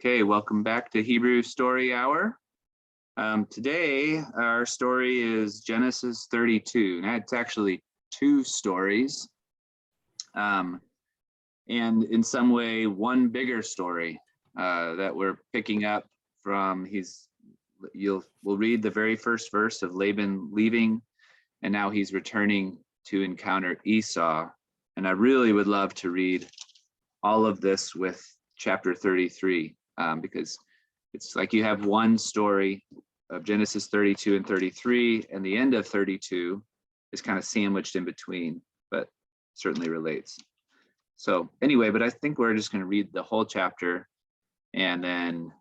Okay, welcome back to Hebrew Story Hour. Today, our story is Genesis 32. Now, it's actually two stories, and in some way, one bigger story that we're picking up from. We'll read the very first verse of Laban leaving, and now he's returning to encounter Esau. And I really would love to read all of this with chapter 33. Because it's like you have one story of Genesis 32 and 33, and the end of 32 is kind of sandwiched in between, but certainly relates. So anyway, but I think we're just going to read the whole chapter, and then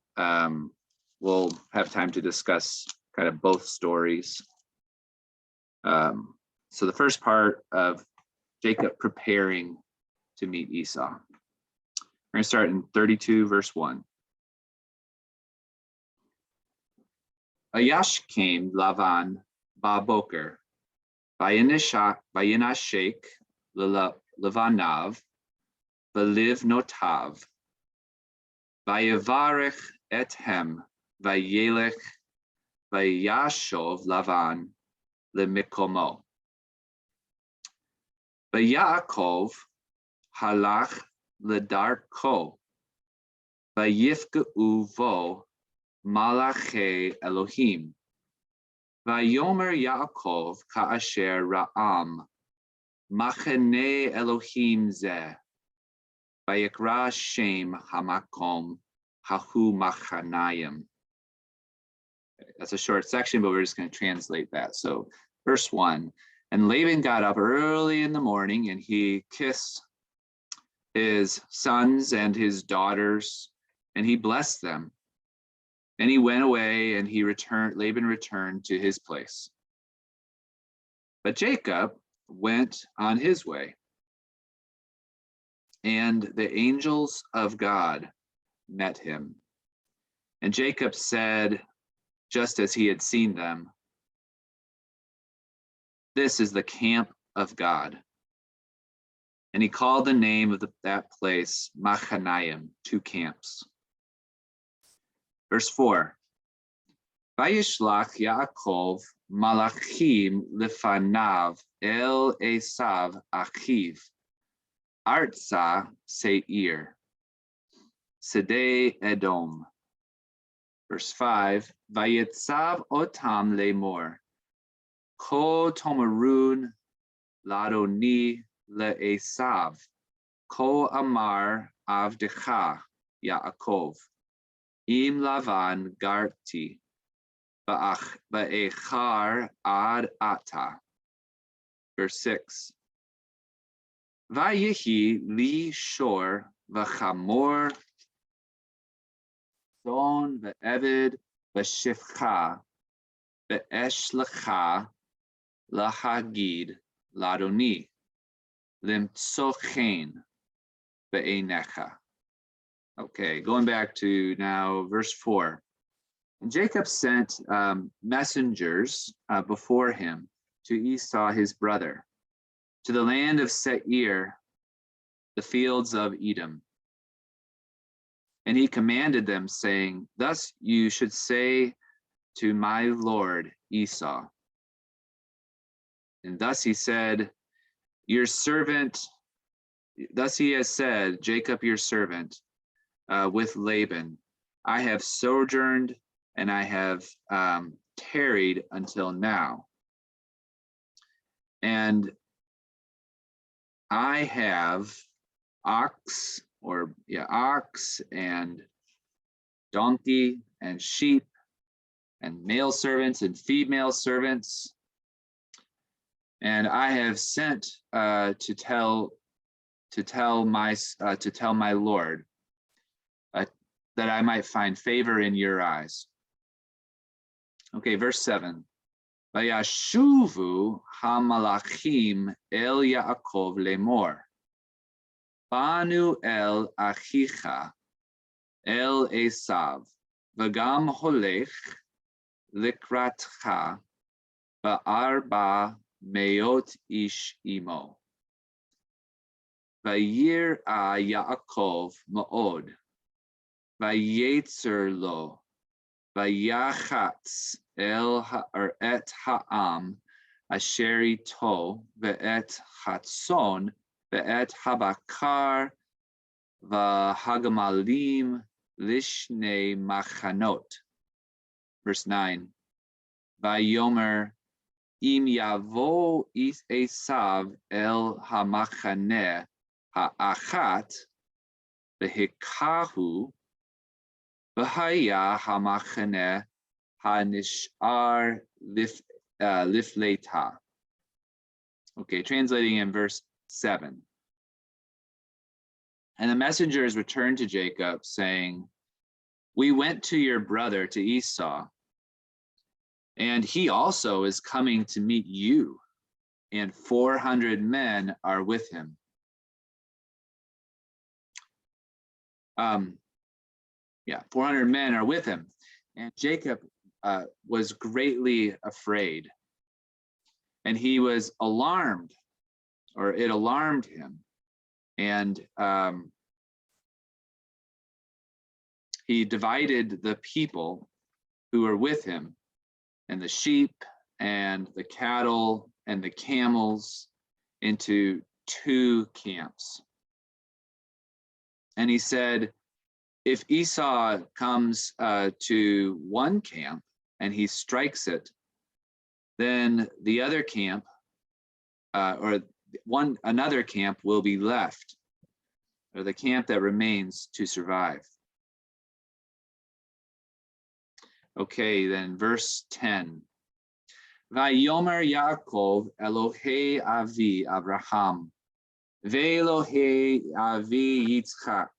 we'll have time to discuss kind of both stories. So the first part of Jacob preparing to meet Esau. We're going to start in 32, verse 1. Vayash came Lavan Baboker, Vayinashek Levanav, Valiv Notav, Vayavarech Ethem, Vayelech, Vayashov Lavan, Lemikomo. Vayaakov Halach Ledarko, Vayifka Uvo, Malachi Elohim. Vayomer Yaakov Kaasher Ra'am. Machane Elohim Zeh. Vayikra Shem Hamakom Hahu Machanayim. That's a short section, but we're just going to translate that. So, verse 1. And Laban got up early in the morning, and he kissed his sons and his daughters, and he blessed them. And he went away, and Laban returned to his place. But Jacob went on his way, and the angels of God met him. And Jacob said, just as he had seen them, "This is the camp of God." And he called the name of that place Machanayim, two camps. Verse 4. Vayishlach Yaakov malachim lefanav el Esav achiv, Artza Seir, Sedei Edom. Verse 5. Vayitzav otam lemor, ko tomarun ladoni leEsav, ko amar avdecha Yaakov. Im Lavan Garti, Ba'echar Ad Ata. Verse 6. Vayihi li shor v'chamor son v'eved v'shifcha v'eshlecha lahagid ladoni limtsochen be'enecha. Okay, going back to now verse 4. And Jacob sent messengers before him to Esau his brother, to the land of Seir, the fields of Edom. And he commanded them, saying, "Thus you should say to my lord Esau." And thus he said, thus he has said, Jacob your servant, with Laban, I have sojourned and I have tarried until now. And I have ox and donkey and sheep and male servants and female servants. And I have sent to tell my Lord, that I might find favor in your eyes. Okay, verse 7. Vayashuvu hamalachim el Yaakov lemor, Banu el achicha el Esav, v'gam holech likratcha ba'arba meot ish imo. Vayir'a Yaakov ma'od, vayetzer lo, vayachatz or et ha'am, asher ito, ve'et chatzon, ve'et habakar, v'hagamalim, lishne machanot. Verse 9, vayomer, im yavo Esav el hamachaneh ha'achat, v'hikahu, v'haya hamachaneh ha'nishar lifleta. Okay, translating in verse 7. And the messengers returned to Jacob, saying, we went to your brother, to Esau, and he also is coming to meet you, and 400 men are with him. 400 men are with him. And Jacob was greatly afraid, and he was alarmed, or it alarmed him. And he divided the people who were with him, and the sheep and the cattle and the camels, into 2 camps. And he said, if Esau comes to one camp and he strikes it, then the other camp, another camp will be left, or the camp that remains to survive. Okay, then verse 10. Vayomer Yaakov Elohei Avi Abraham, Ve'Elohei Avi Yitzchak,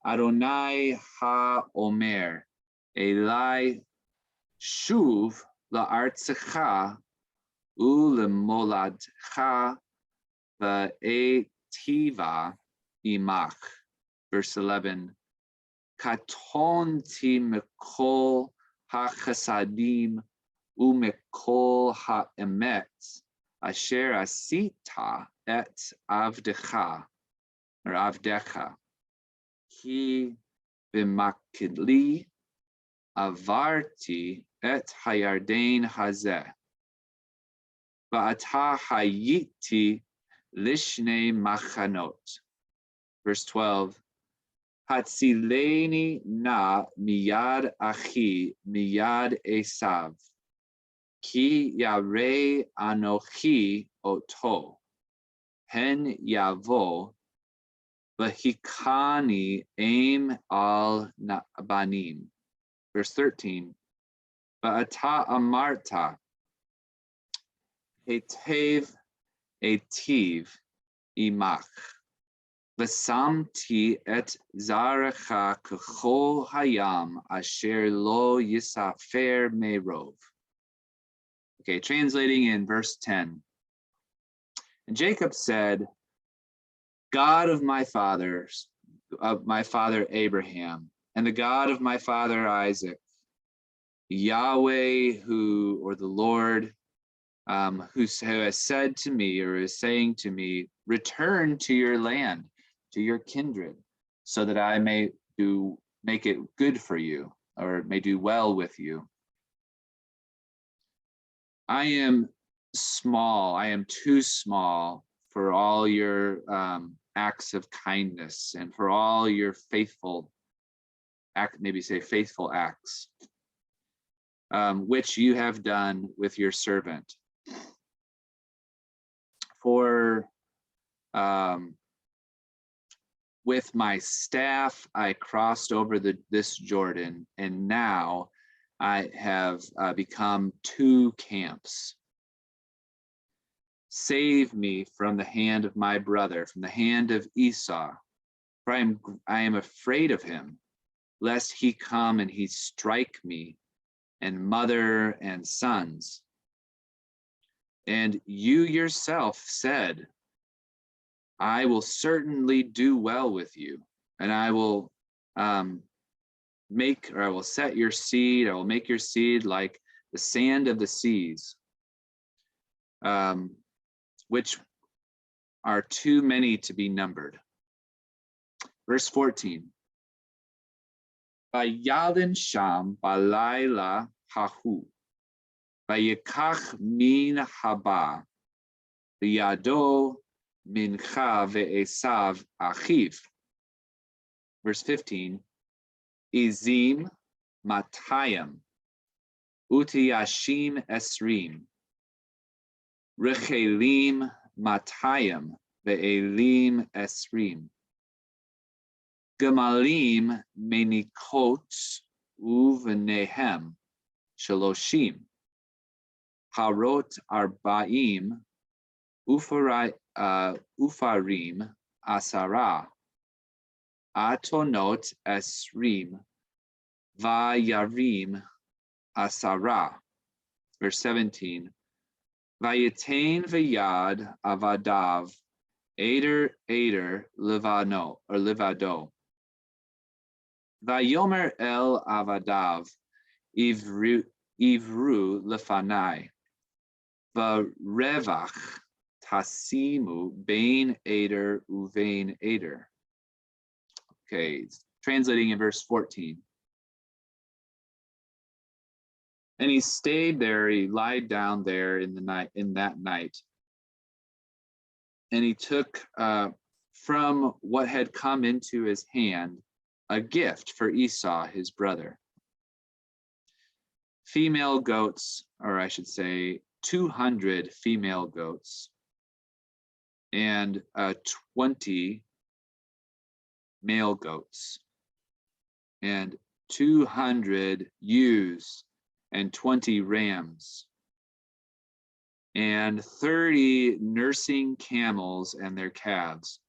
Adonai HaOmer, Elai Shuv la'artzecha u'lemoladcha va'etiva imach. Verse 11. Katonti mekol ha'chasadim u'mekol ha'emet asher asita et avdecha, or avdecha. Ki b'makli avarti et hayarden hazeh, va'ata hayiti lishne machanot. Verse 12. Hatzileni na miyad achi miyad Esav, ki yarei anochi oto, hen yavo, v'hikani aim al banim. Verse 13. Va'ata amarta, hetev etiv imach, v'samti et zarecha k'chol hayam asher lo yisafer merov. Okay, translating in verse 10. And Jacob said, God of my father Abraham, and the God of my father Isaac, Yahweh, the Lord, who has said to me, or is saying to me, return to your land, to your kindred, so that I may make it good for you, or may do well with you. I am small, I am too small for all your acts of kindness and for all your faithful acts, which you have done with your servant. For with my staff I crossed over this Jordan, and now I have become 2 camps. Save me from the hand of my brother, from the hand of Esau, for I am afraid of him, lest he come and he strike me, and mother and sons. And you yourself said, I will certainly do well with you, and I will I will set your seed, I will make your seed like the sand of the seas, which are too many to be numbered. Verse 14. Vayalin sham balayla hahu. Vayikach min haba. V'yado mincha ve'esav achiv. Verse 15. Izim matayim. Utiyashim esrim. Rechelim matayim ve'elim esrim. Gemalim menikot uvenehem shaloshim. Harot arba'im ufarim asara. Atonot esrim vayarim asara. Verse 17. Vayetain vayad avadav eder levano or levado. Vayomer el avadav ivru lefanai. Varevach tasimu bain eder uvain eder. Okay, translating in verse 14. And he stayed there, he lied down there in that night. And he took from what had come into his hand a gift for Esau, his brother. Female goats, or I should say 200 female goats, and 20 male goats, and 200 ewes, and 20 rams, and 30 nursing camels and their calves,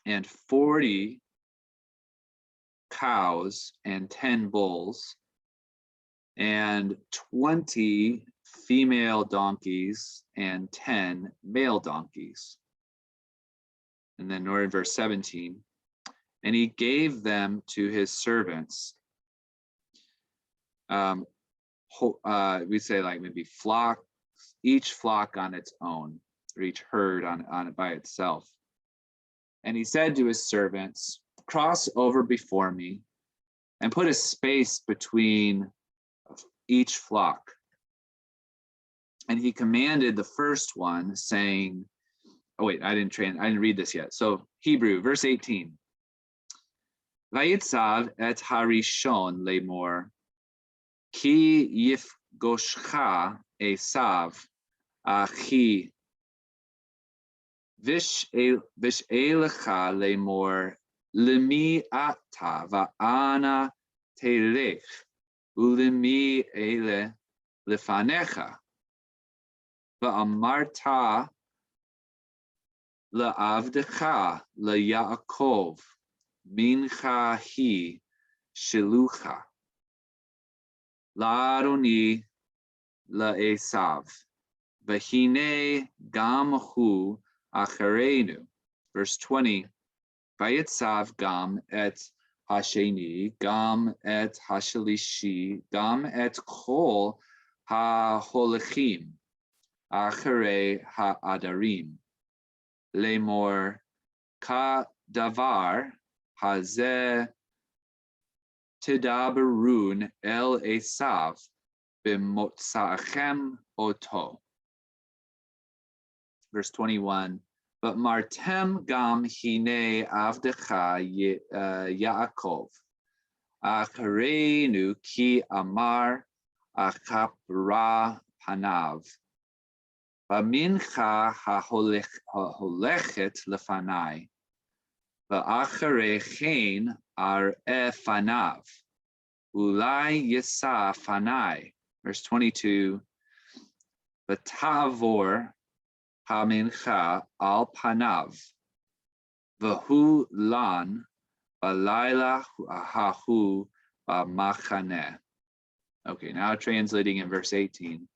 and 40 cows and 10 bulls, and 20 female donkeys and 10 male donkeys. And then we're in verse 17. And he gave them to his servants. We say like maybe flock, each flock on its own, or each herd on it by itself. And he said to his servants, cross over before me and put a space between each flock. And he commanded the first one, saying, oh wait, I didn't read this yet. So Hebrew, verse 18. Vayitzav et harishon lemor, ki yifgoshcha esav achi vish'elecha lemor lemi ata va'ana telech ulemi ele lefanecha va'amarta la'avdecha la'Yaakov mincha hi shilucha la'aroni la'esav v'hine gam hu acharenu. Verse 20. Vayitzav gam et hasheni gam et hashalishi gam et kol ha-holechim acharei ha-adarim lemor ka davar hazeh tidaberun el esav b'motzachem oto. Verse 21. But martem gam hine avdecha Yaakov acharenu ki amar achapra panav v'mincha haholechet lefanai v'acharei chen ar'e fanav ulai yisa fanai. Verse 22. V'tavor hamincha al panav v'hu lan balayla hahu b'machaneh. Okay, now translating in verse 18.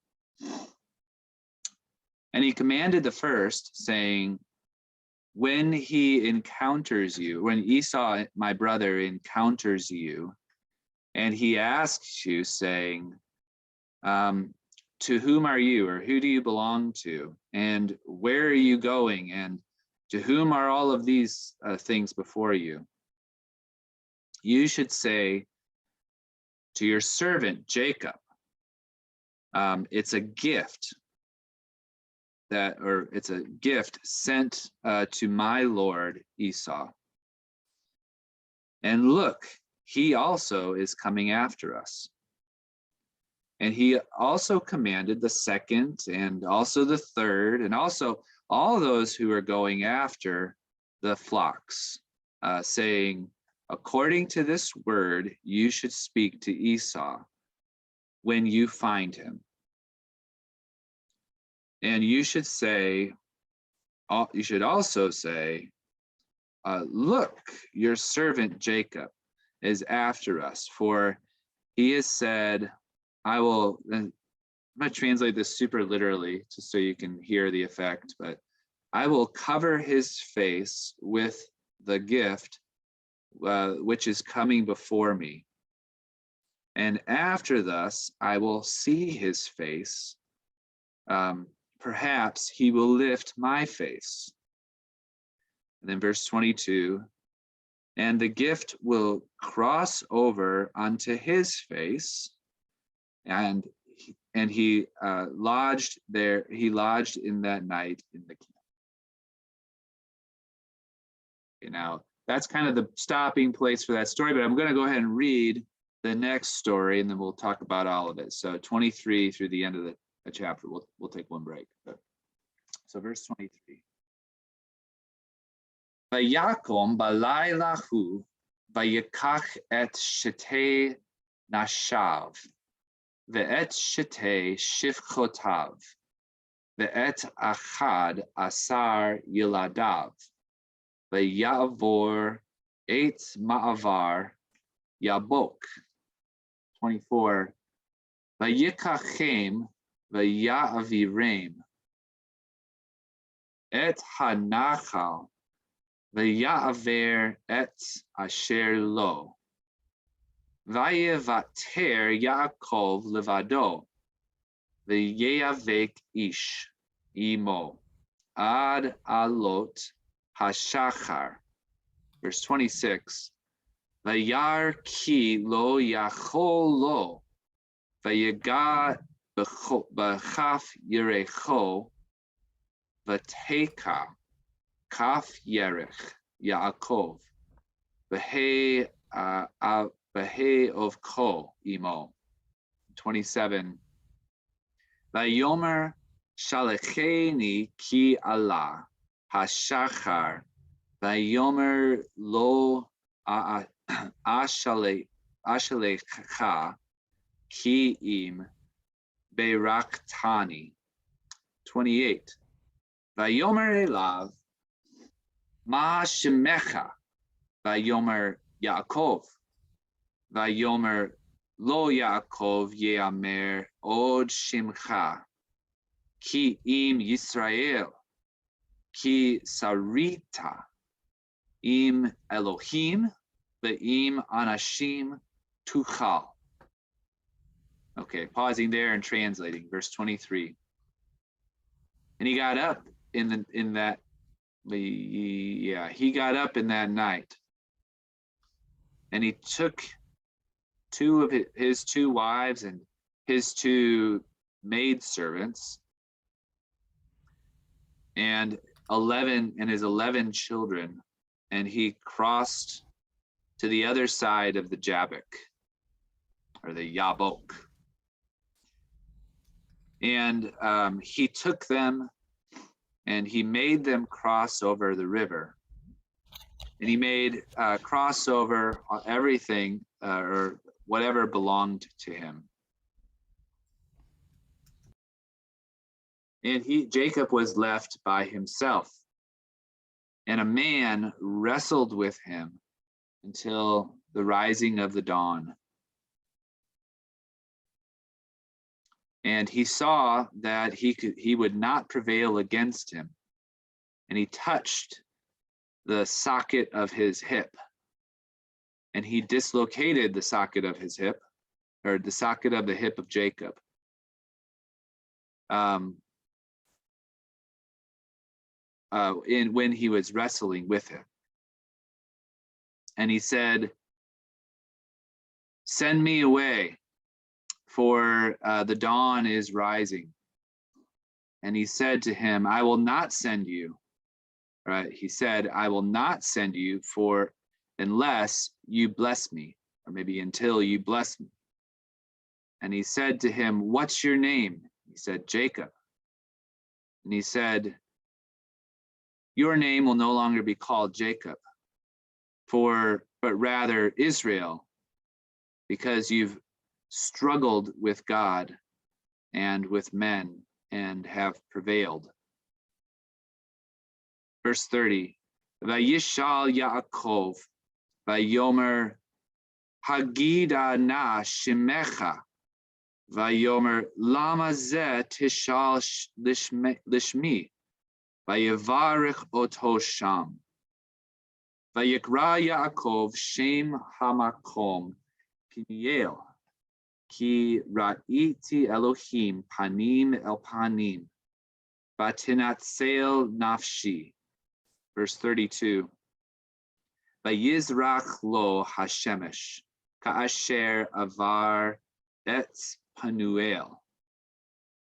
And he commanded the first, saying, when he encounters you, when Esau, my brother, encounters you, and he asks you, saying, to whom are you, or who do you belong to, and where are you going, and to whom are all of these things before you? you should say to your servant Jacob, it's a gift it's a gift sent to my lord Esau. And look, he also is coming after us. And he also commanded the second and also the third, and also all those who are going after the flocks, saying, according to this word, you should speak to Esau when you find him. And you should also say, look, your servant Jacob is after us, for he has said, I'm going to translate this super literally just so you can hear the effect, but I will cover his face with the gift which is coming before me. And after thus, I will see his face. Perhaps he will lift my face. And then verse 22, and the gift will cross over unto his face, and he lodged in that night in the camp. Okay, now that's kind of the stopping place for that story, but I'm going to go ahead and read the next story, and then we'll talk about all of it. So 23 through the end of the chapter. We'll take one break. So verse 23. Vayakom balayla hu vayikach et shetei nashav ve'et shetei shivchotav ve'et achad asar yiladav vayavor et ma'avar yabok. 24. Vayikachem v'ya'avirem et hanachal v'ya'aver et asher lo v'yevater Yaakov levado v'yeyavek ish imo ad alot hashachar. Verse 26. Vayar ki lo yachol lo vayiga b'chaf yerecho v'teka kaf yerech Yaakov v'hei of ko imo. 27. Vayomer shalecheni ki Allah hashachar vayomer lo ashalecha ki im beraktani. 28. Vayomer elav ma shemecha vayomer Yaakov vayomer lo Yaakov yeamer od shimcha ki im Yisrael ki sarita im Elohim ve'im anashim tuchal. Okay, pausing there and translating. Verse 23. And he got up he got up in that night, and he took two of his two wives and his two maidservants and his 11 children, and he crossed to the other side of the Jabbok, or the Yabok. And he took them and he made them cross over the river. And he made cross over everything or whatever belonged to him. And Jacob was left by himself. And a man wrestled with him until the rising of the dawn. And he saw that he would not prevail against him. And he touched the socket of his hip. And he dislocated the socket of his hip, or the socket of the hip of Jacob. When he was wrestling with him. And he said, Send me away, for the dawn is rising. And he said to him, I will not send you. Right? He said, I will not send you for unless you bless me, or maybe until you bless me. And he said to him, what's your name? He said, Jacob. And he said, your name will no longer be called Jacob, but rather Israel, because you've struggled with God and with men and have prevailed. Verse 30, Vayishal Yaakov, Vayomer Hagida na Shemecha, Vayomer Lama Zeh Tishal Lishmi, Vayevarich Oto Sham. Vayikra Yaakov Shem Hamakom Piniel, Ki Ra'iti Elohim Panim El Panim, Batinatzel Nafshi. Verse 32, Vayizrach lo Hashemesh, Ka'asher Avar Etz Panuel,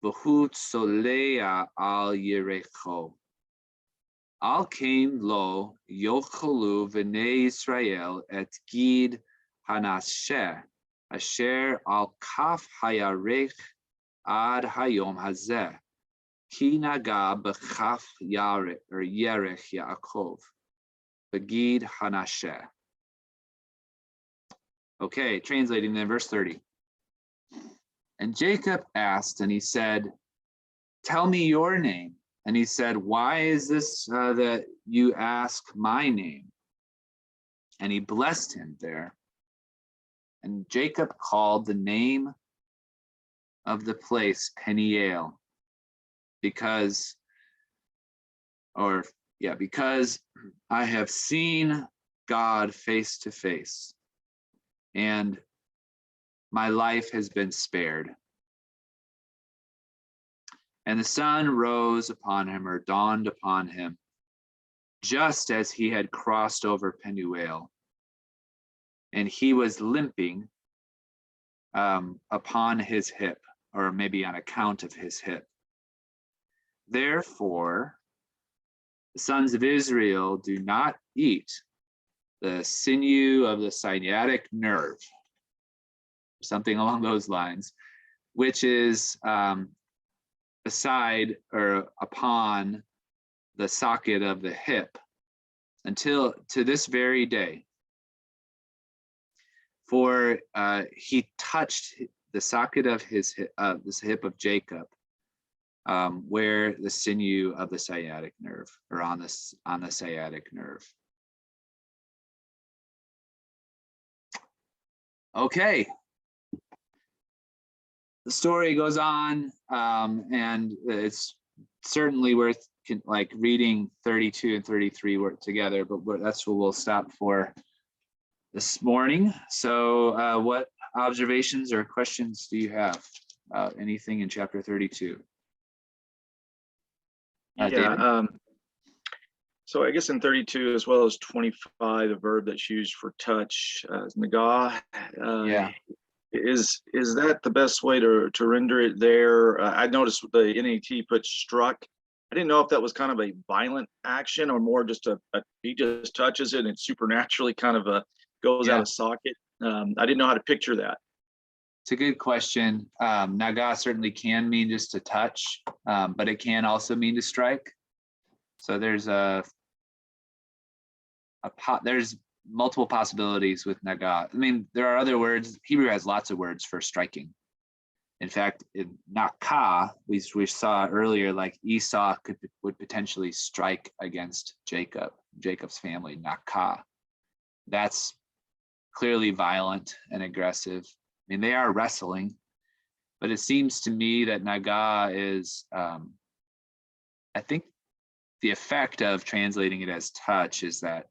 V'hu Tsolea al Yerecho. Al Kain lo Yochelu V'nei Israel et Gid Hanasher, Asher al Kaf Hayarech ad Hayom Hazeh. Ki naga b'chaf Yerech Yaakov, b'gid hanasheh. Okay, translating then verse 30. And Jacob asked, and he said, tell me your name. And he said, why is this that you ask my name? And he blessed him there. And Jacob called the name of the place Peniel, because I have seen God face to face, and my life has been spared. And the sun rose upon him, or dawned upon him, just as he had crossed over Penuel, and he was limping upon his hip, or maybe on account of his hip. Therefore, the sons of Israel do not eat the sinew of the sciatic nerve, something along those lines, which is beside or upon the socket of the hip, until to this very day. For he touched the socket of his this hip of Jacob, where the sinew of the sciatic nerve, or on the sciatic nerve. Okay. The story goes on, and it's certainly worth reading 32 and 33 work together, but that's what we'll stop for this morning. So what observations or questions do you have? Anything in chapter 32? So I guess in 32 as well as 25, the verb that's used for touch is nagah. Is that the best way to render it there? I noticed the NAT put struck. I didn't know if that was kind of a violent action or more just he just touches it and it supernaturally kind of goes out of socket. I didn't know how to picture that. It's a good question. Naga certainly can mean just to touch, but it can also mean to strike. So there's there's multiple possibilities with naga. I mean, there are other words. Hebrew has lots of words for striking. In fact, in nakah, we saw earlier, like Esau would potentially strike against Jacob's family, nakah. That's clearly violent and aggressive. I mean, they are wrestling, but it seems to me that naga is, I think the effect of translating it as touch is that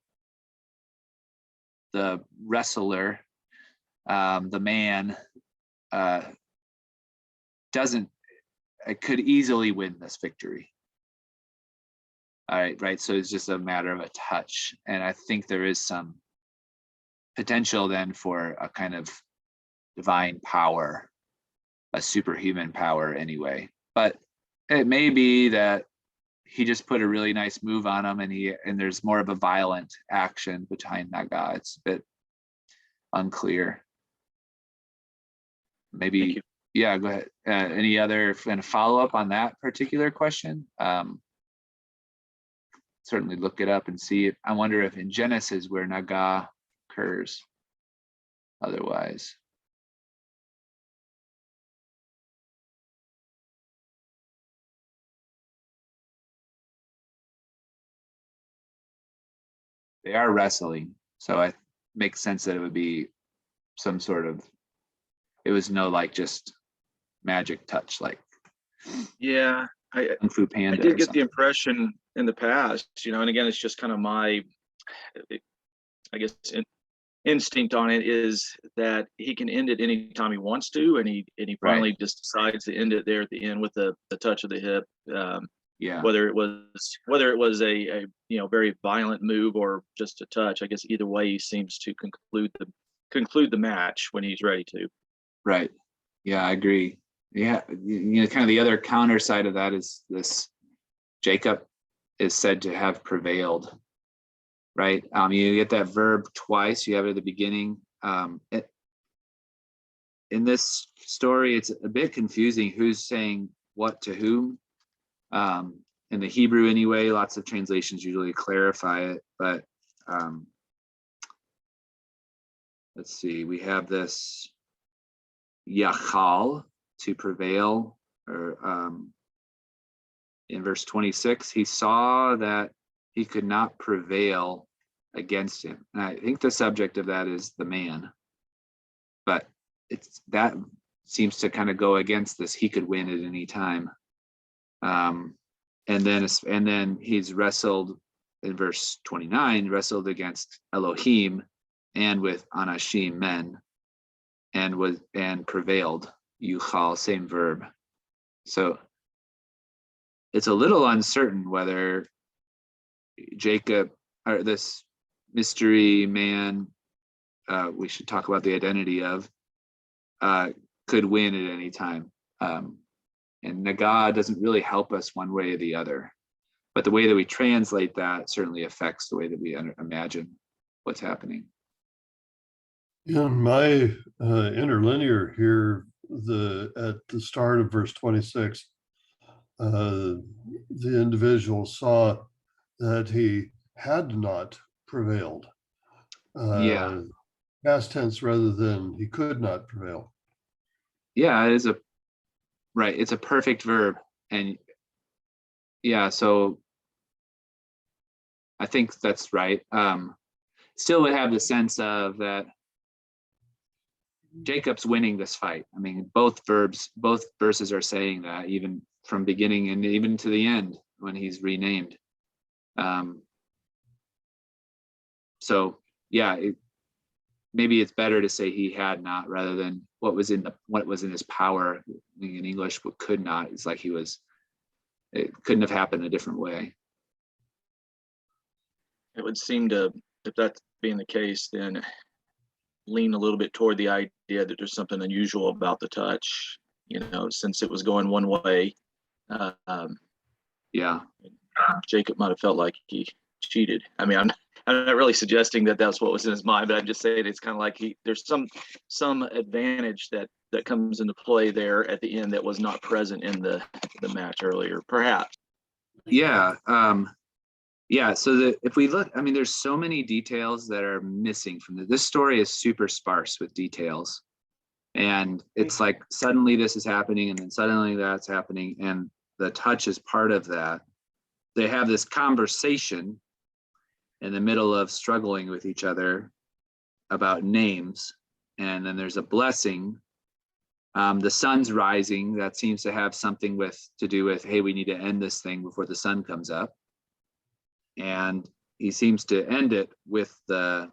the wrestler, the man, could easily win this victory. All right, so it's just a matter of a touch. And I think there is some potential then for a kind of divine power, a superhuman power anyway. But it may be that he just put a really nice move on him, and there's more of a violent action behind Naga. It's a bit unclear. Maybe, yeah, go ahead. Any other kind of follow-up on that particular question? Certainly look it up and see it. I wonder if in Genesis where Naga occurs otherwise. They are wrestling, so it makes sense that it would be some sort of, it was no like just magic touch, like Yeah, Kung Fu Panda. I did get the impression in the past, and again, it's just kind of my, I guess, instinct on it is that he can end it anytime he wants to, and he finally just decides to end it there at the end with the touch of the hip. Yeah. Whether it was a very violent move or just a touch, I guess either way he seems to conclude the match when he's ready to. Right. Yeah, I agree. Yeah, kind of the other counter side of that is this: Jacob is said to have prevailed. Right. You get that verb twice. You have it at the beginning. In this story, it's a bit confusing who's saying what to whom. In the Hebrew anyway, lots of translations usually clarify it, but let's see, we have this Yachal, to prevail, or in verse 26, he saw that he could not prevail against him. And I think the subject of that is the man, but that seems to kind of go against this. He could win at any time. And then he's wrestled in verse 29, wrestled against Elohim and with Anashim men, and prevailed. Yuchal, same verb. So it's a little uncertain whether Jacob, or this mystery man, we should talk about the identity of, could win at any time. And Naga doesn't really help us one way or the other. But the way that we translate that certainly affects the way that we imagine what's happening. In my interlinear here, at the start of verse 26, the individual saw that he had not prevailed. Past tense rather than he could not prevail. Yeah, it is it's a perfect verb. And yeah, so I think that's right. Still would have the sense of that Jacob's winning this fight. I mean, both verses are saying that, even from beginning and even to the end when he's renamed. So yeah, maybe it's better to say he had not rather than what was in his power. In English, what could not. It's like it couldn't have happened a different way. It would seem to, if that being the case, then lean a little bit toward the idea that there's something unusual about the touch, since it was going one way. Yeah. Jacob might have felt like he cheated. I mean, I'm not really suggesting that that's what was in his mind, but I'm just saying it's kind of like there's some advantage that comes into play there at the end that was not present in the match earlier, perhaps. Yeah. So if we look, I mean, there's so many details that are missing from this story. Is super sparse with details, and it's like suddenly this is happening and then suddenly that's happening, and the touch is part of that. They have this conversation in the middle of struggling with each other about names, and then there's a blessing. The sun's rising. That seems to have something to do with, hey, we need to end this thing before the sun comes up. And he seems to end it with the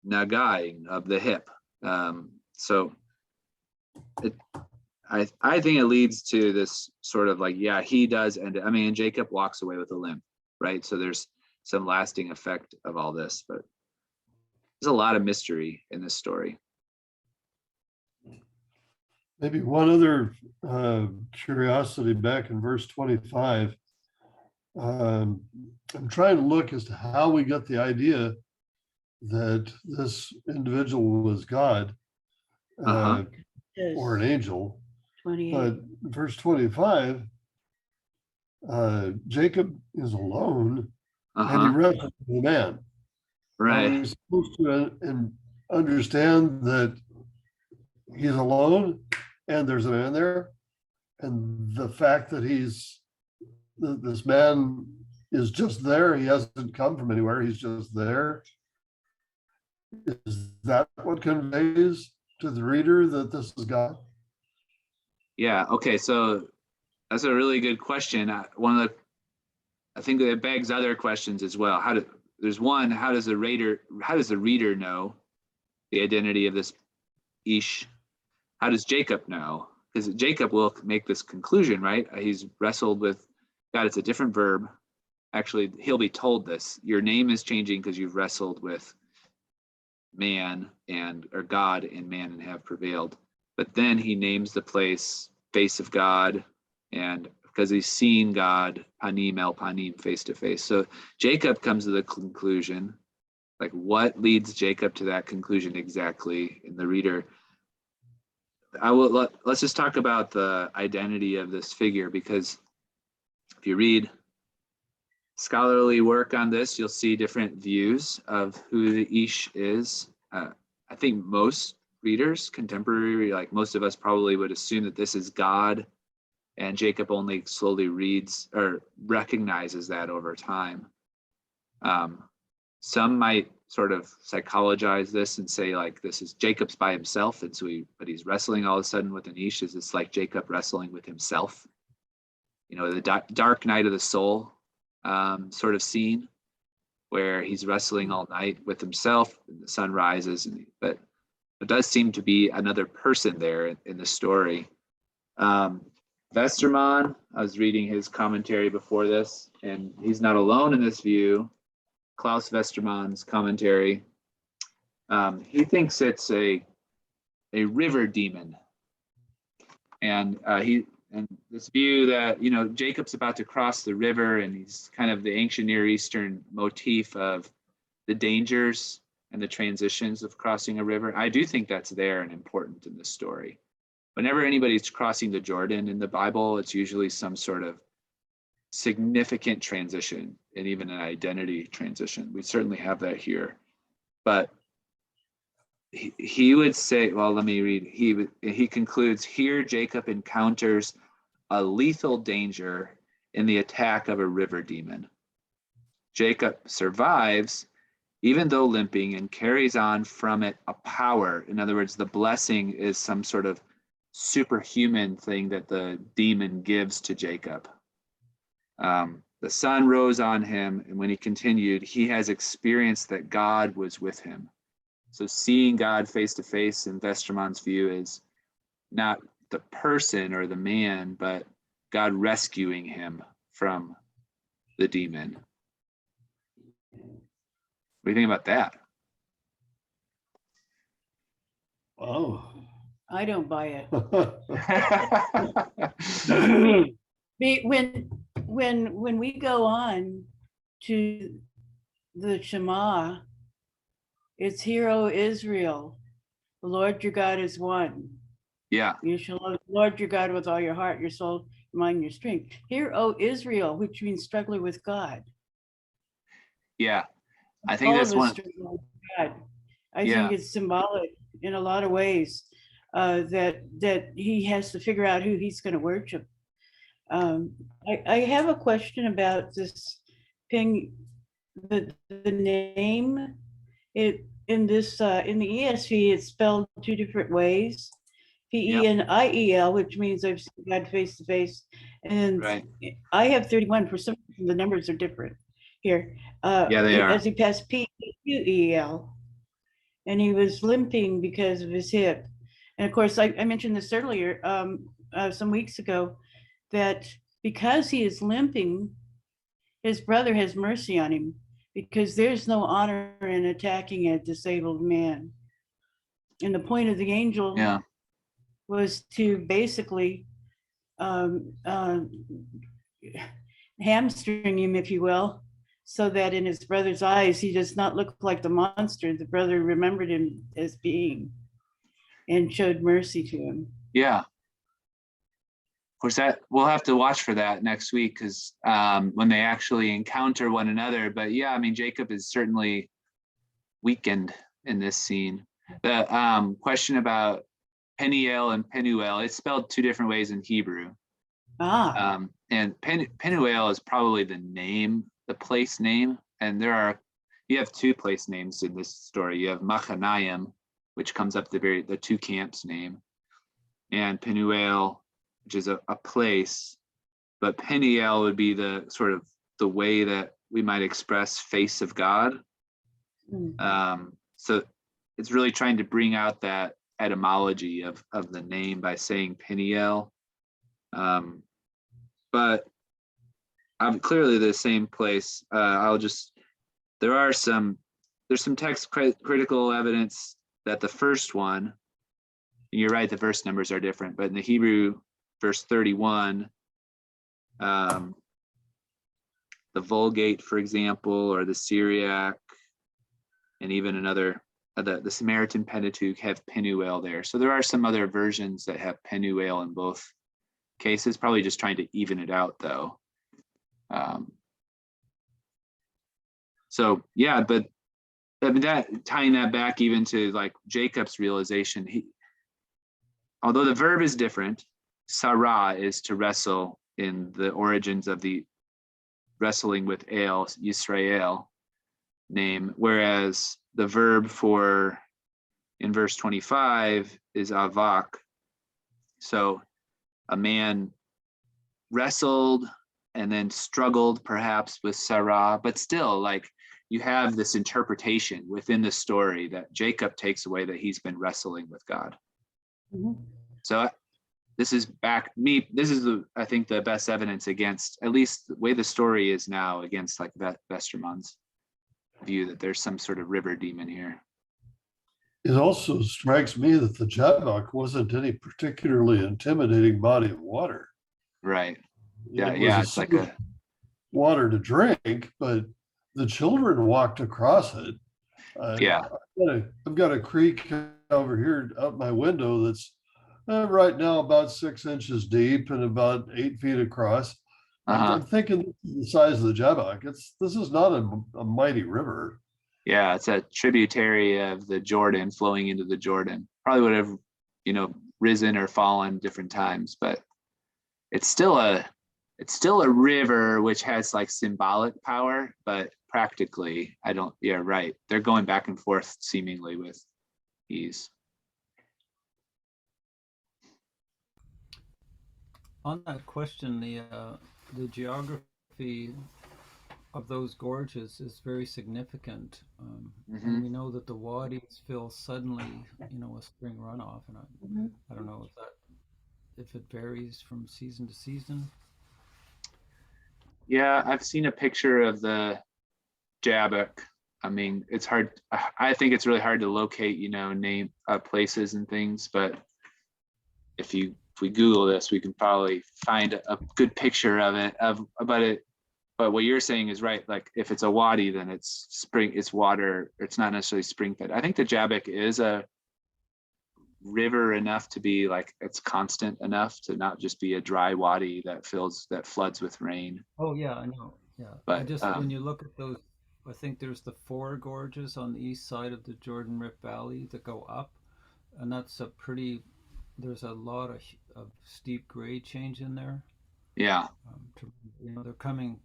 nagaing of the hip. So I think it leads to this sort of like, yeah, he does end it. I mean, Jacob walks away with a limp, right? So there's some lasting effect of all this, but there's a lot of mystery in this story. Maybe one other curiosity back in verse 25. I'm trying to look as to how we got the idea that this individual was God Uh-huh. or an angel. 28. But verse 25, Jacob is alone and he Uh-huh. wrestled with the man. Are Right. we supposed to understand that he's alone and there's a man there? And the fact that this man is just there, he hasn't come from anywhere, he's just there. Is that what conveys to the reader that this is God? Yeah. Okay. So that's a really good question. I think that it begs other questions as well. How does the reader know the identity of this Ish? How does Jacob know? Because Jacob will make this conclusion, right? He's wrestled with God. It's a different verb. Actually, he'll be told this. Your name is changing because you've wrestled with man or God and man and have prevailed. But then he names the place face of God, and because he's seen God, panim el panim, face to face. So Jacob comes to the conclusion, like what leads Jacob to that conclusion exactly in the reader? Let's just talk about the identity of this figure, because if you read scholarly work on this, you'll see different views of who the Ish is. I think most readers, contemporary, like most of us probably would assume that this is God, and Jacob only slowly reads or recognizes that over time. Some might sort of psychologize this and say, like, this is Jacob's by himself, and so but he's wrestling all of a sudden with an Ish. Is this like Jacob wrestling with himself? You know, the dark night of the soul sort of scene where he's wrestling all night with himself and the sun rises, but there does seem to be another person there in the story. Westermann, I was reading his commentary before this, and he's not alone in this view. Klaus Westermann's commentary, he thinks it's a river demon, and this view that, you know, Jacob's about to cross the river, and he's kind of the ancient Near Eastern motif of the dangers and the transitions of crossing a river. I do think that's there and important in this story. Whenever anybody's crossing the Jordan in the Bible, it's usually some sort of significant transition and even an identity transition. We certainly have that here. But he would say, well, let me read. He concludes, here Jacob encounters a lethal danger in the attack of a river demon. Jacob survives, even though limping, and carries on from it a power. In other words, the blessing is some sort of superhuman thing that the demon gives to Jacob. The sun rose on him, and when he continued, he has experienced that God was with him. So seeing God face to face in Westermann's view is not the person or the man, but God rescuing him from the demon. What do you think about that? Wow. I don't buy Wow. it. When we go on to the Shema, it's Hear, O Israel, the Lord your God is one. Yeah. You shall love the Lord your God with all your heart, your soul, your mind, your strength. Hear, O Israel, which means struggling with God. Yeah. I think All that's of us one. struggle with God. I Yeah. think it's symbolic in a lot of ways that he has to figure out who he's going to worship. I have a question about this thing, the name. It in the ESV, it's spelled two different ways. P-E-N-I-E-L, which means I've seen God face to face. And Right. I have 31. For some reason, the numbers are different here. Yeah, they are. As he passed P-U-E-L, and he was limping because of his hip. And of course, I mentioned this earlier, some weeks ago, that because he is limping, his brother has mercy on him, because there's no honor in attacking a disabled man. And the point of the angel was to basically hamstring him, if you will, so that in his brother's eyes, he does not look like the monster the brother remembered him as being and showed mercy to him. Yeah. Of course, that we'll have to watch for that next week, because when they actually encounter one another. But yeah, I mean, Jacob is certainly weakened in this scene. The question about Peniel and Penuel, it's spelled two different ways in Hebrew. And Penuel is probably the name, the place name. And you have two place names in this story. You have Machanaim, which comes up the two camps name, and Penuel, which is a place. But Peniel would be the sort of the way that we might express face of God. So it's really trying to bring out that etymology of the name by saying Peniel. But I'm clearly the same place. There's some text critical evidence that the first one, and you're right, the verse numbers are different, but in the Hebrew, verse 31, the Vulgate, for example, or the Syriac, and even the Samaritan Pentateuch have Penuel there. So there are some other versions that have Penuel in both cases, probably just trying to even it out though. So yeah, but I mean, tying that back even to like Jacob's realization, although the verb is different, Sarah is to wrestle in the origins of the wrestling with El, Yisrael name, whereas the verb in verse 25 is avak. So a man wrestled and then struggled perhaps with Sarah, but still, like, you have this interpretation within the story that Jacob takes away that he's been wrestling with God. So this is I think the best evidence against, at least the way the story is now, against like Westermann's view that there's some sort of river demon here. It also strikes me that the Jabbok wasn't any particularly intimidating body of water. Right. It was It's like a water to drink, but the children walked across it. I've got a creek over here out my window that's right now about 6 inches deep and about 8 feet across. I'm thinking the size of the Jabbok. This is not a mighty river. Yeah, it's a tributary of the Jordan flowing into the Jordan. Probably would have, risen or fallen different times, but it's still a river which has like symbolic power, but practically, right. They're going back and forth seemingly with ease. On that question, the geography of those gorges is very significant. And we know that the wadis fill suddenly, a spring runoff, and I don't know if it varies from season to season. Yeah, I've seen a picture of the Jabbok. I mean, it's hard. I think it's really hard to locate, name places and things. But if we Google this, we can probably find a good picture of it. But what you're saying is right. Like if it's a wadi, then it's water. It's not necessarily spring fed. I think the Jabbok is a river enough to be like, it's constant enough to not just be a dry wadi that floods with rain. Oh yeah, I know. Yeah, but when you look at those, I think there's the 4 gorges on the east side of the Jordan Rift Valley that go up, and that's there's a lot of steep grade change in there. Yeah. They're coming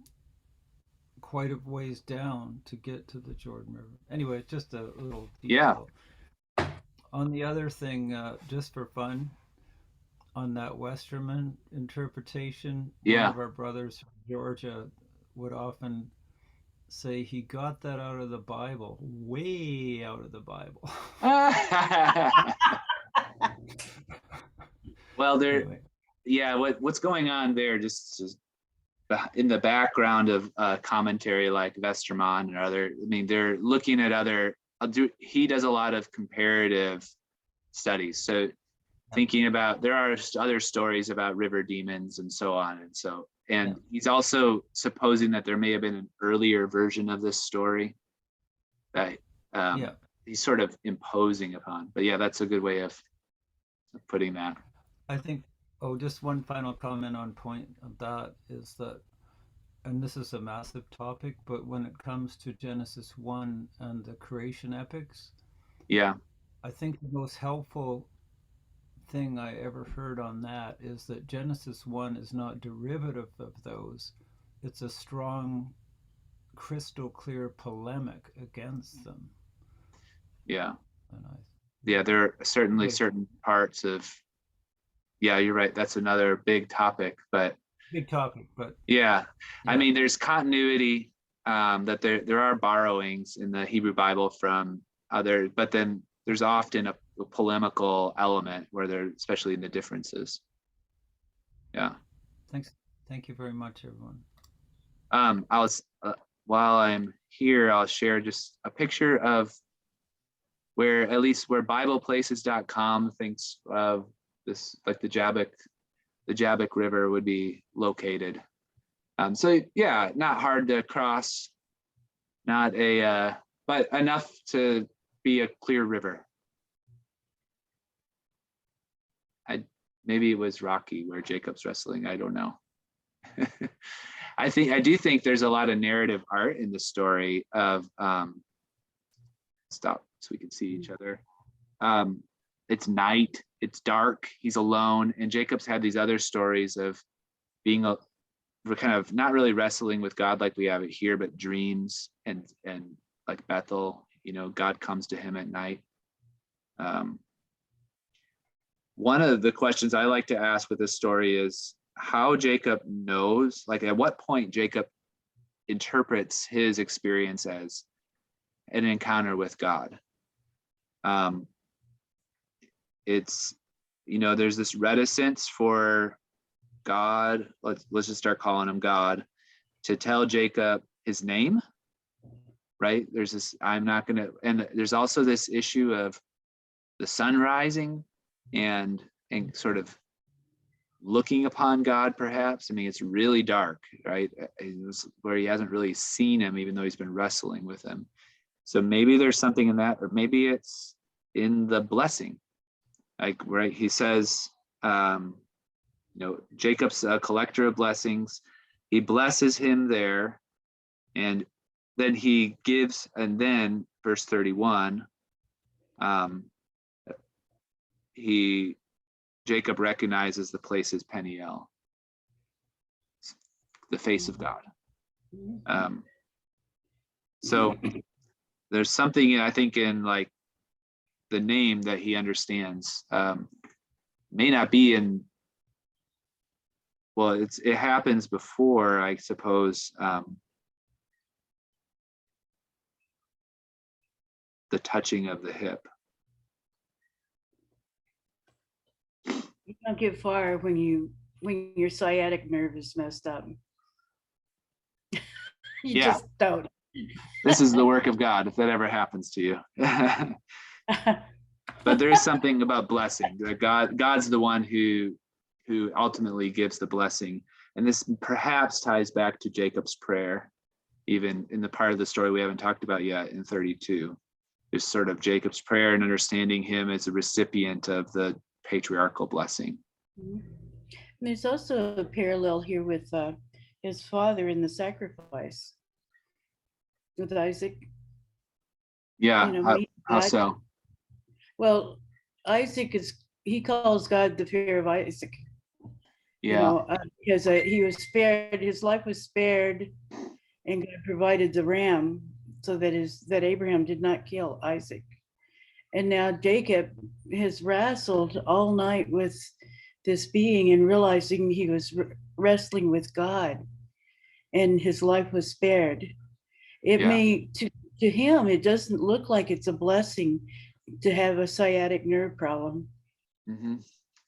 quite a ways down to get to the Jordan River. Anyway, it's just a little detail. Yeah. On the other thing, just for fun, on that Westermann interpretation, one of our brothers from Georgia would often say he got that out of the Bible, way out of the Bible. Well, what's going on there, just in the background of commentary like Westermann and other, they're looking at he does a lot of comparative studies. So thinking about, there are other stories about river demons and so on. And Yeah. he's also supposing that there may have been an earlier version of this story that Yeah. he's sort of imposing upon. But yeah, that's a good way of putting that. I think, just one final comment on point of that is that, and this is a massive topic, but when it comes to Genesis 1 and the creation epics, Yeah. I think the most helpful thing I ever heard on that is that Genesis 1 is not derivative of those. It's a strong, crystal clear polemic against them. Yeah. And Yeah, there are certainly Like- certain parts of, yeah, you're right. That's another big topic, but big topic, but yeah, I yeah. mean, there's continuity, that there are borrowings in the Hebrew Bible from other, but then there's often a polemical element where there, especially in the differences. Yeah. Thanks. Thank you very much, everyone. While I'm here, I'll share just a picture of where, at least where BiblePlaces.com thinks of this, like the Jabbok River would be located. So yeah, not hard to cross, not but enough to be a clear river. Maybe it was rocky where Jacob's wrestling, I don't know. I do think there's a lot of narrative art in the story of, stop so we can see each other. It's night, it's dark, he's alone, and Jacob's had these other stories of being we're kind of not really wrestling with God like we have it here, but dreams and like Bethel, God comes to him at night. One of the questions I like to ask with this story is how Jacob knows, like at what point Jacob interprets his experience as an encounter with God. It's, there's this reticence for God, let's just start calling him God, to tell Jacob his name, right? There's this, and there's also this issue of the sun rising and sort of looking upon God, perhaps. I mean, it's really dark, right? It's where he hasn't really seen him, even though he's been wrestling with him. So maybe there's something in that, or maybe it's in the blessing. Like, right, he says, Jacob's a collector of blessings. He blesses him there, and then he gives, and then verse 31, Jacob recognizes the place as Peniel, the face of God. So there's something, I think, in like the name that he understands. May not be in, well, it happens before, I suppose, the touching of the hip. You don't get far when your sciatic nerve is messed up. You Yeah. just don't. This is the work of God, if that ever happens to you. But there is something about blessing. That God's the one who ultimately gives the blessing. And this perhaps ties back to Jacob's prayer, even in the part of the story we haven't talked about yet in 32. There's sort of Jacob's prayer and understanding him as a recipient of the patriarchal blessing. And there's also a parallel here with his father in the sacrifice with Isaac. Yeah, how so? Well, Isaac he calls God the fear of Isaac. Yeah. Because he was spared, his life was spared, and God provided the ram so that Abraham did not kill Isaac. And now Jacob has wrestled all night with this being and realizing he was wrestling with God, and his life was spared. It may, to him, it doesn't look like it's a blessing to have a sciatic nerve problem. Mm-hmm.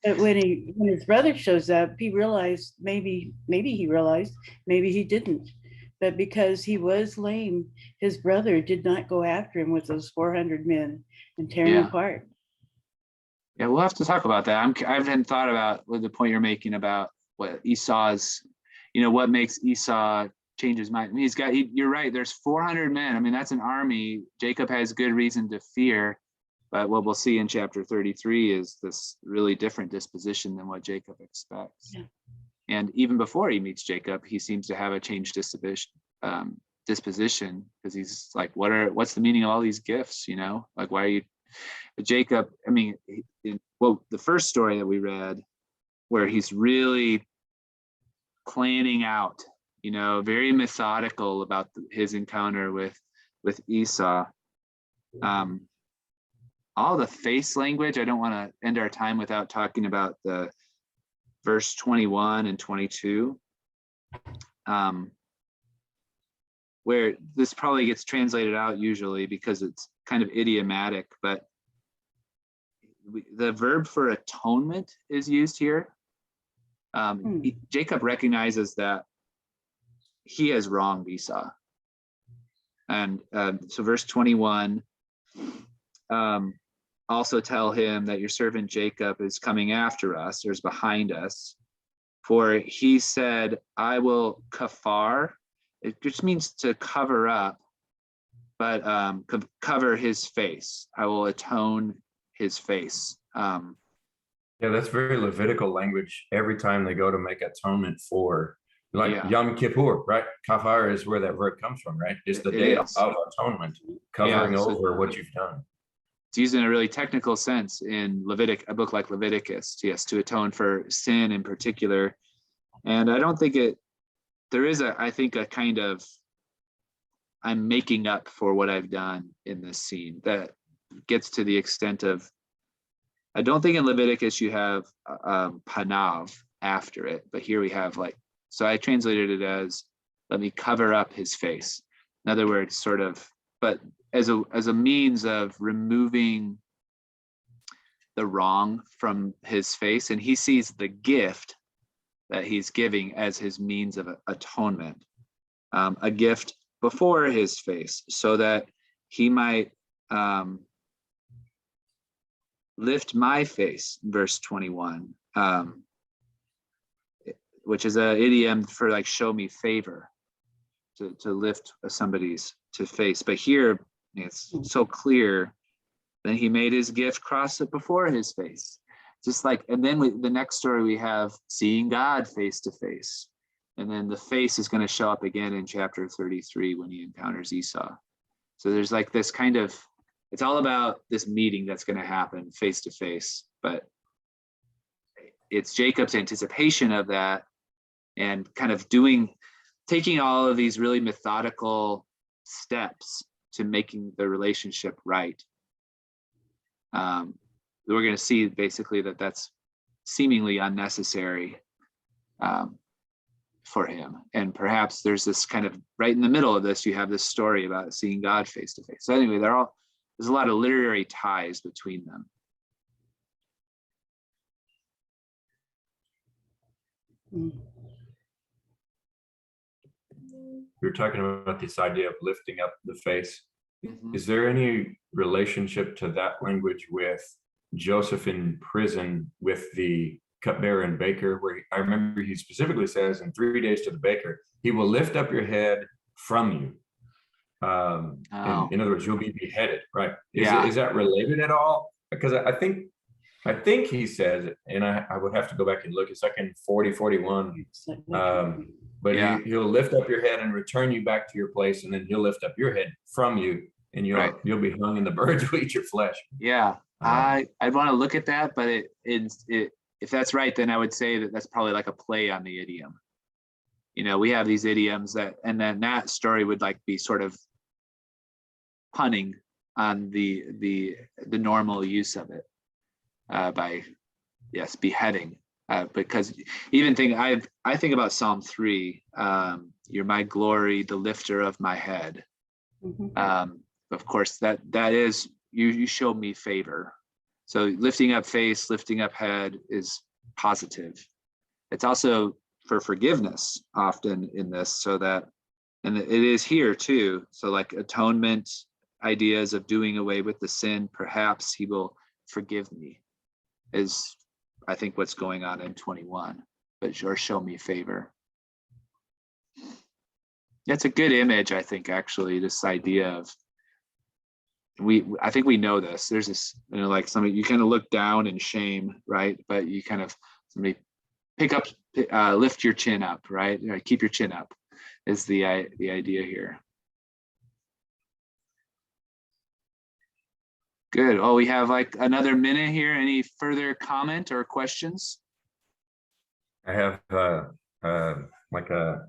But when his brother shows up, he realized, maybe he realized, maybe he didn't. But because he was lame, his brother did not go after him with those 400 men and tear him apart. Yeah, we'll have to talk about that. I haven't thought about what the point you're making about what Esau's, what makes Esau change his mind. I mean, you're right. There's 400 men. I mean, that's an army. Jacob has good reason to fear, but what we'll see in chapter 33 is this really different disposition than what Jacob expects. Yeah. And even before he meets Jacob, he seems to have a changed disposition, because he's like, what's the meaning of all these gifts? Like, why are you? But Jacob, I mean, the first story that we read, where he's really planning out, very methodical about his encounter with Esau. All the face language, I don't want to end our time without talking about the verse 21 and 22, where this probably gets translated out usually because it's kind of idiomatic, but the verb for atonement is used here. Jacob recognizes that he has wronged Esau. And so verse 21, also tell him that your servant Jacob is coming after us, or is behind us. For he said, I will kafar. It just means to cover up, but cover his face. I will atone his face. Yeah, that's very Levitical language. Every time they go to make atonement for, like Yom Kippur, right? Kafar is where that verb comes from, right? It's the day of atonement, covering over what you've done. It's used in a really technical sense in a book like Leviticus, yes, to atone for sin in particular. And I don't think there is I think a kind of, I'm making up for what I've done in this scene that gets to the extent of, I don't think in Leviticus you have panav after it, but here we have so I translated it as, let me cover up his face. In other words, sort of, but as a means of removing the wrong from his face, and he sees the gift that he's giving as his means of atonement, a gift before his face, so that he might lift my face, verse 21, which is an idiom for show me favor, to lift somebody's face. But here it's so clear that he made his gift cross it before his face. Just and then the next story we have seeing God face to face. And then the face is going to show up again in chapter 33 when he encounters Esau. So there's this kind of, it's all about this meeting that's going to happen face to face, but it's Jacob's anticipation of that and kind of taking all of these really methodical steps to making the relationship right. We're going to see basically that that's seemingly unnecessary for him. And perhaps there's this kind of, right in the middle of this, you have this story about seeing God face to face. So anyway, there's a lot of literary ties between them. You're talking about this idea of lifting up the face. Mm-hmm. Is there any relationship to that language with Joseph in prison with the cupbearer and baker, where I remember he specifically says in 3 days to the baker, he will lift up your head from you. In other words, you'll be beheaded, right? Is that related at all? Because I think he says, and I would have to go back and look, it's in 40-41. But he'll lift up your head and return you back to your place, and then he'll lift up your head from you, and you'll be hung, and the birds will eat your flesh. Yeah, I'd want to look at that, but if that's right, then I would say that's probably a play on the idiom. We have these idioms and then that story would be sort of punning on the normal use of it by beheading. Because I think about Psalm 3, you're my glory, the lifter of my head. Mm-hmm. Of course, that is, you show me favor. So lifting up face, lifting up head is positive. It's also for forgiveness often in this, and it is here too. So atonement, ideas of doing away with the sin, perhaps he will forgive me. is, I think, what's going on in 21, but or show me favor. That's a good image, I think, actually, this idea of, I think we know this. There's this, like somebody, you kind of look down in shame, right? But you kind of, somebody pick up, lift your chin up, right? Keep your chin up is the idea here. Good. Oh, we have like another minute here. Any further comment or questions? I have like a,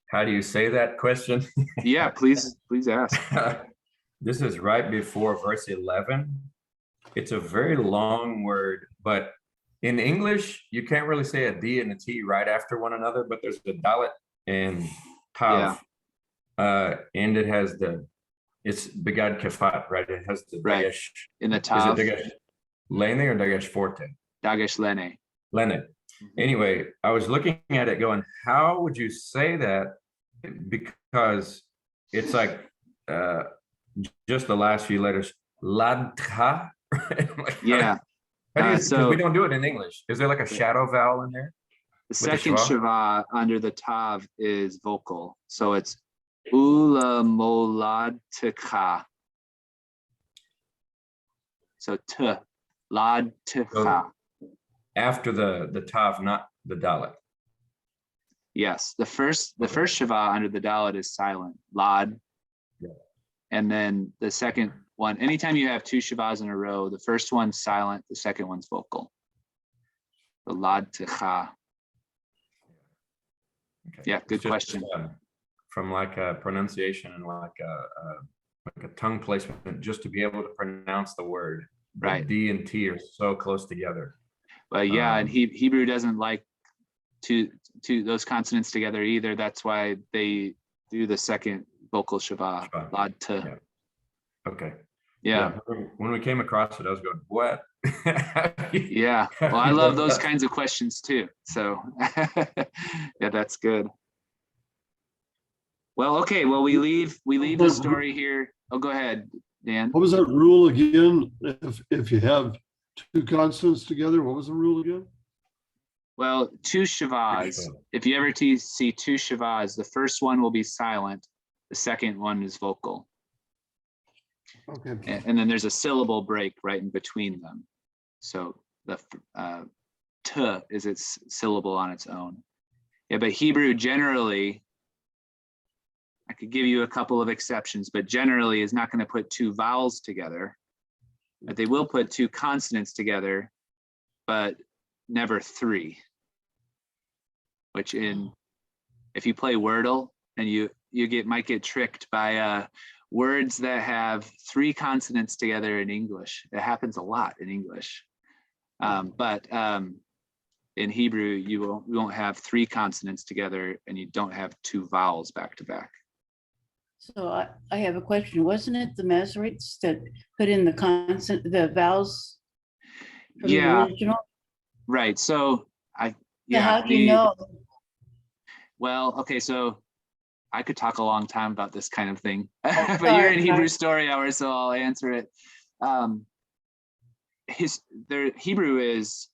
how do you say that question? Yeah, please ask. This is right before verse 11. It's a very long word, but in English, you can't really say a D and a T right after one another, but there's the dalet and tav. Yeah. And it has it's begad kefat, right? It has the right. dagesh. In the tav. Is it dagesh lene or dagesh forte? Dagesh lene. Lene. Anyway, I was looking at it going, how would you say that? Because it's like just the last few letters, ladha. Yeah. Because we don't do it in English. Is there like a shadow vowel in there? The second shava under the tav is vocal, so it's ula moladtecha. So t, ladtecha. So after the tav, not the dalet. Yes, the first shava under the dalet is silent, lad. Yeah. And then the second one, anytime you have two shavas in a row, the first one's silent, the second one's vocal. The lad techa. Okay. Yeah, good question. From like a pronunciation and like a tongue placement, just to be able to pronounce the word. Right. The D and T are so close together. But yeah, and Hebrew doesn't like those consonants together either. That's why they do the second vocal shava, lad te. Yeah. Okay. Yeah. When we came across it, I was going, what? Yeah. Well, I love those kinds of questions too. So yeah, that's good. Well, okay. Well, we leave the story here. Oh, go ahead, Dan. What was that rule again? If you have two consonants together, what was the rule again? Well, two shavas. If you ever see two shavas, the first one will be silent. The second one is vocal. Okay. And then there's a syllable break right in between them. So the t is its syllable on its own. Yeah, but Hebrew generally, I could give you a couple of exceptions, but generally is not going to put two vowels together. But they will put two consonants together, but never three. Which if you play Wordle and you might get tricked by words that have three consonants together in English. It happens a lot in English. But in Hebrew, you won't have three consonants together and you don't have two vowels back to back. So I have a question. Wasn't it the Masoretes that put in the vowels from the original? Right. So how do you know? Well, okay, so I could talk a long time about this kind of thing, but you're in Hebrew Story Hour, so I'll answer it. Hebrew is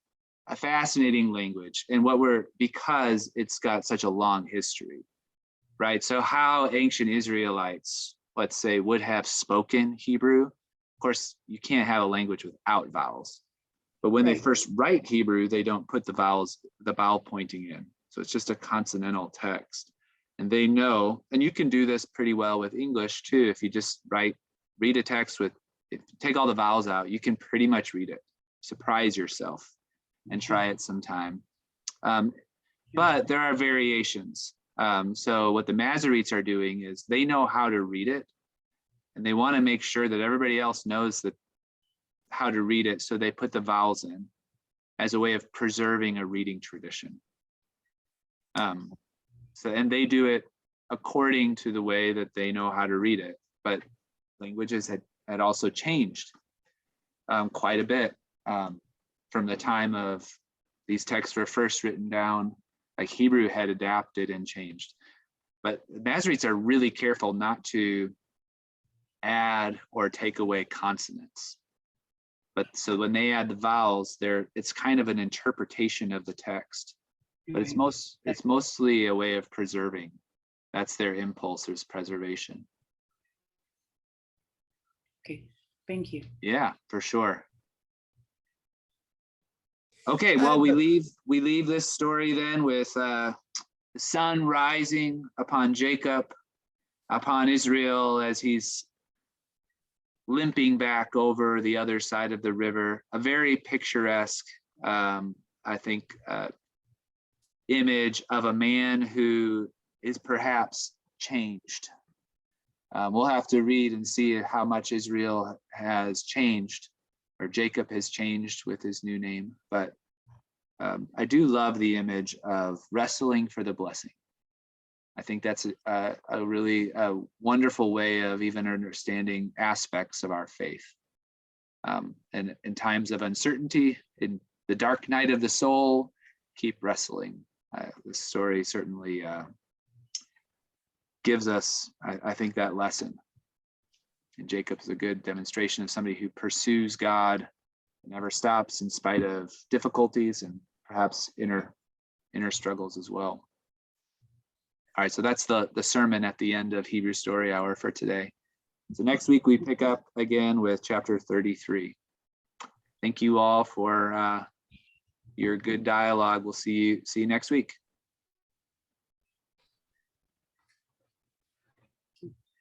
a fascinating language, and because it's got such a long history, right? So how ancient Israelites, let's say, would have spoken Hebrew. Of course, you can't have a language without vowels, but when they first write Hebrew, they don't put the vowel pointing in. So it's just a consonantal text. And they know, and you can do this pretty well with English too. If you just read a text if you take all the vowels out, you can pretty much read it. Surprise yourself and try it sometime. But there are variations. So what the Masoretes are doing is they know how to read it, and they want to make sure that everybody else knows how to read it. So they put the vowels in as a way of preserving a reading tradition. And they do it according to the way that they know how to read it, but languages had also changed quite a bit from the time of these texts were first written down. Like Hebrew had adapted and changed, but the Masoretes are really careful not to add or take away consonants. But so when they add the vowels there, it's kind of an interpretation of the text, but it's mostly a way of preserving. That's their impulse, is preservation. Okay, thank you. Yeah, for sure. Okay, well, we leave this story then with the sun rising upon Jacob, upon Israel as he's limping back over the other side of the river. A very picturesque, I think, image of a man who is perhaps changed. We'll have to read and see how much Israel has changed, or Jacob has changed with his new name. But I do love the image of wrestling for the blessing. I think that's a really wonderful way of even understanding aspects of our faith. And in times of uncertainty, in the dark night of the soul, keep wrestling. This story certainly gives us, I think, that lesson. And Jacob's a good demonstration of somebody who pursues God, never stops in spite of difficulties and perhaps inner struggles as well. All right, so that's the sermon at the end of Hebrew Story Hour for today. So next week we pick up again with chapter 33. Thank you all for your good dialogue. We'll see you next week.